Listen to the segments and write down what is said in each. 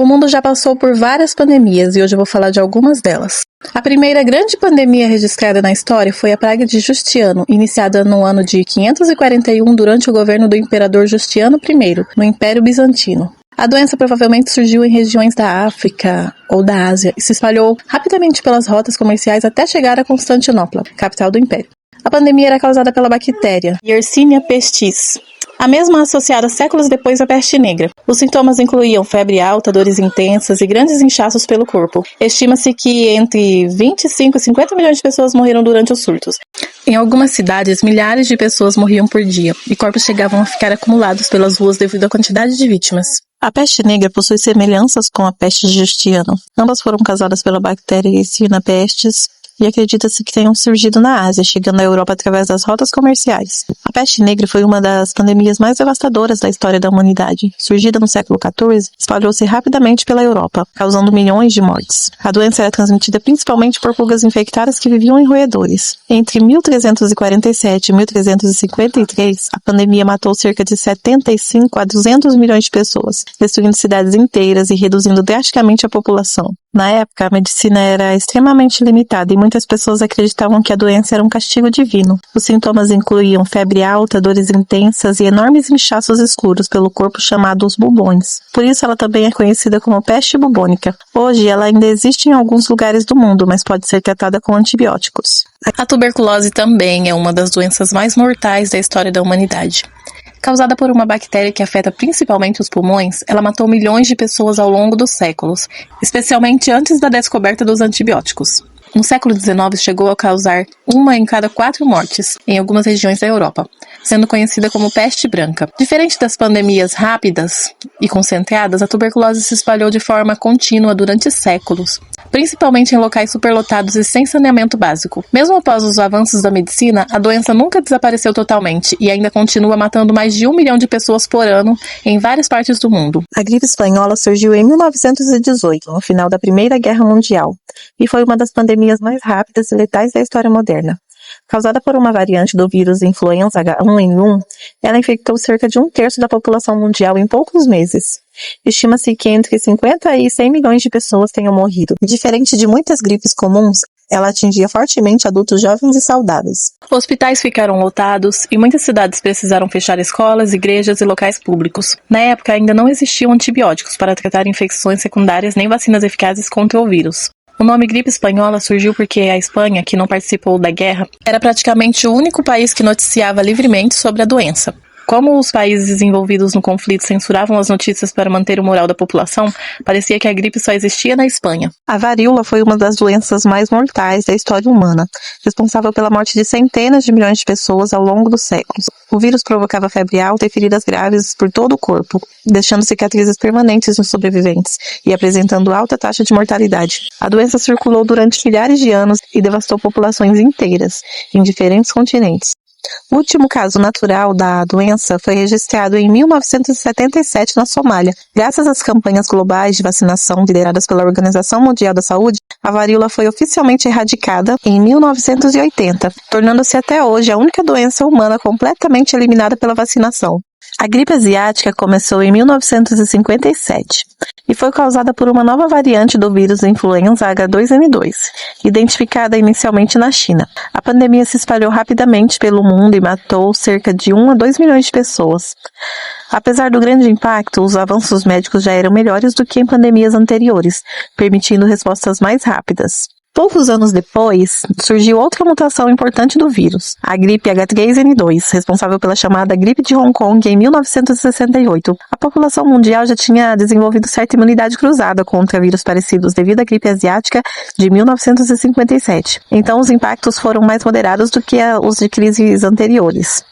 O mundo já passou por várias pandemias e hoje eu vou falar de algumas delas. A primeira grande pandemia registrada na história foi a praga de Justiniano, iniciada no ano de 541 durante o governo do imperador Justiniano I, no Império Bizantino. A doença provavelmente surgiu em regiões da África ou da Ásia e se espalhou rapidamente pelas rotas comerciais até chegar a Constantinopla, capital do Império. A pandemia era causada pela bactéria Yersinia pestis, a mesma associada séculos depois à peste negra. Os sintomas incluíam febre alta, dores intensas e grandes inchaços pelo corpo. Estima-se que entre 25 e 50 milhões de pessoas morreram durante os surtos. Em algumas cidades, milhares de pessoas morriam por dia, e corpos chegavam a ficar acumulados pelas ruas devido à quantidade de vítimas. A peste negra possui semelhanças com a peste de Justiniano. Ambas foram causadas pela bactéria Yersinia pestis, e acredita-se que tenham surgido na Ásia, chegando à Europa através das rotas comerciais. A peste negra foi uma das pandemias mais devastadoras da história da humanidade. Surgida no século XIV, espalhou-se rapidamente pela Europa, causando milhões de mortes. A doença era transmitida principalmente por pulgas infectadas que viviam em roedores. Entre 1347 e 1353, a pandemia matou cerca de 75 a 200 milhões de pessoas, destruindo cidades inteiras e reduzindo drasticamente a população. Na época, a medicina era extremamente limitada e muitas pessoas acreditavam que a doença era um castigo divino. Os sintomas incluíam febre alta, dores intensas e enormes inchaços escuros pelo corpo chamados bubões. Por isso ela também é conhecida como peste bubônica. Hoje ela ainda existe em alguns lugares do mundo, mas pode ser tratada com antibióticos. A tuberculose também é uma das doenças mais mortais da história da humanidade. Causada por uma bactéria que afeta principalmente os pulmões, ela matou milhões de pessoas ao longo dos séculos, especialmente antes da descoberta dos antibióticos. No século XIX, chegou a causar 1 em cada 4 mortes em algumas regiões da Europa, sendo conhecida como peste branca. Diferente das pandemias rápidas e concentradas, a tuberculose se espalhou de forma contínua durante séculos, principalmente em locais superlotados e sem saneamento básico. Mesmo após os avanços da medicina, a doença nunca desapareceu totalmente e ainda continua matando mais de 1 milhão de pessoas por ano em várias partes do mundo. A gripe espanhola surgiu em 1918, no final da Primeira Guerra Mundial, e foi uma das pandemias mais rápidas e letais da história moderna. Causada por uma variante do vírus influenza H1N1, ela infectou cerca de 1/3 da população mundial em poucos meses. Estima-se que entre 50 e 100 milhões de pessoas tenham morrido. Diferente de muitas gripes comuns, ela atingia fortemente adultos jovens e saudáveis. Hospitais ficaram lotados e muitas cidades precisaram fechar escolas, igrejas e locais públicos. Na época, ainda não existiam antibióticos para tratar infecções secundárias nem vacinas eficazes contra o vírus. O nome gripe espanhola surgiu porque a Espanha, que não participou da guerra, era praticamente o único país que noticiava livremente sobre a doença. Como os países envolvidos no conflito censuravam as notícias para manter o moral da população, parecia que a gripe só existia na Espanha. A varíola foi uma das doenças mais mortais da história humana, responsável pela morte de centenas de milhões de pessoas ao longo dos séculos. O vírus provocava febre alta e feridas graves por todo o corpo, deixando cicatrizes permanentes nos sobreviventes e apresentando alta taxa de mortalidade. A doença circulou durante milhares de anos e devastou populações inteiras, em diferentes continentes. O último caso natural da doença foi registrado em 1977 na Somália. Graças às campanhas globais de vacinação lideradas pela Organização Mundial da Saúde, a varíola foi oficialmente erradicada em 1980, tornando-se até hoje a única doença humana completamente eliminada pela vacinação. A gripe asiática começou em 1957 e foi causada por uma nova variante do vírus influenza H2N2, identificada inicialmente na China. A pandemia se espalhou rapidamente pelo mundo e matou cerca de 1 a 2 milhões de pessoas. Apesar do grande impacto, os avanços médicos já eram melhores do que em pandemias anteriores, permitindo respostas mais rápidas. Poucos anos depois, surgiu outra mutação importante do vírus, a gripe H3N2, responsável pela chamada gripe de Hong Kong em 1968. A população mundial já tinha desenvolvido certa imunidade cruzada contra vírus parecidos devido à gripe asiática de 1957. Então, os impactos foram mais moderados do que os de crises anteriores.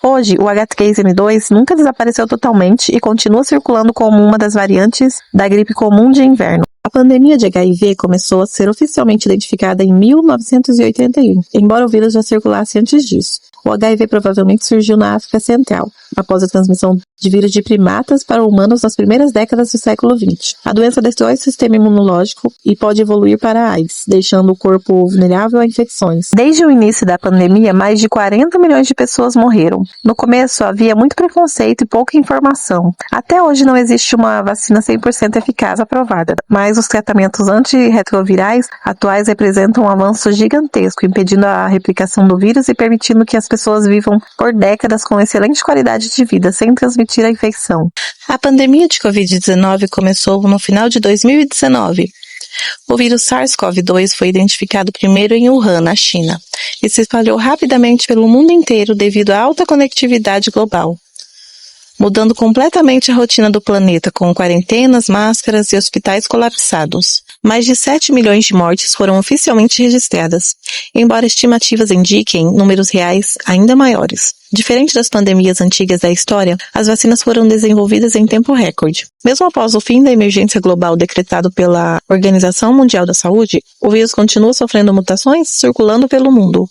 Hoje, o H3N2 nunca desapareceu totalmente e continua circulando como uma das variantes da gripe comum de inverno. A pandemia de HIV começou a ser oficialmente identificada em 1981, embora o vírus já circulasse antes disso. O HIV provavelmente surgiu na África Central, após a transmissão de vírus de primatas para humanos nas primeiras décadas do século XX. A doença destrói o sistema imunológico e pode evoluir para a AIDS, deixando o corpo vulnerável a infecções. Desde o início da pandemia, mais de 40 milhões de pessoas morreram. No começo, havia muito preconceito e pouca informação. Até hoje não existe uma vacina 100% eficaz aprovada, mas os tratamentos antirretrovirais atuais representam um avanço gigantesco, impedindo a replicação do vírus e permitindo que as pessoas vivam por décadas com excelente qualidade de vida, sem transmitir a infecção. A pandemia de Covid-19 começou no final de 2019. O vírus SARS-CoV-2 foi identificado primeiro em Wuhan, na China, e se espalhou rapidamente pelo mundo inteiro devido à alta conectividade global, mudando completamente a rotina do planeta, com quarentenas, máscaras e hospitais colapsados. Mais de 7 milhões de mortes foram oficialmente registradas, embora estimativas indiquem números reais ainda maiores. Diferente das pandemias antigas da história, as vacinas foram desenvolvidas em tempo recorde. Mesmo após o fim da emergência global decretado pela Organização Mundial da Saúde, o vírus continua sofrendo mutações circulando pelo mundo.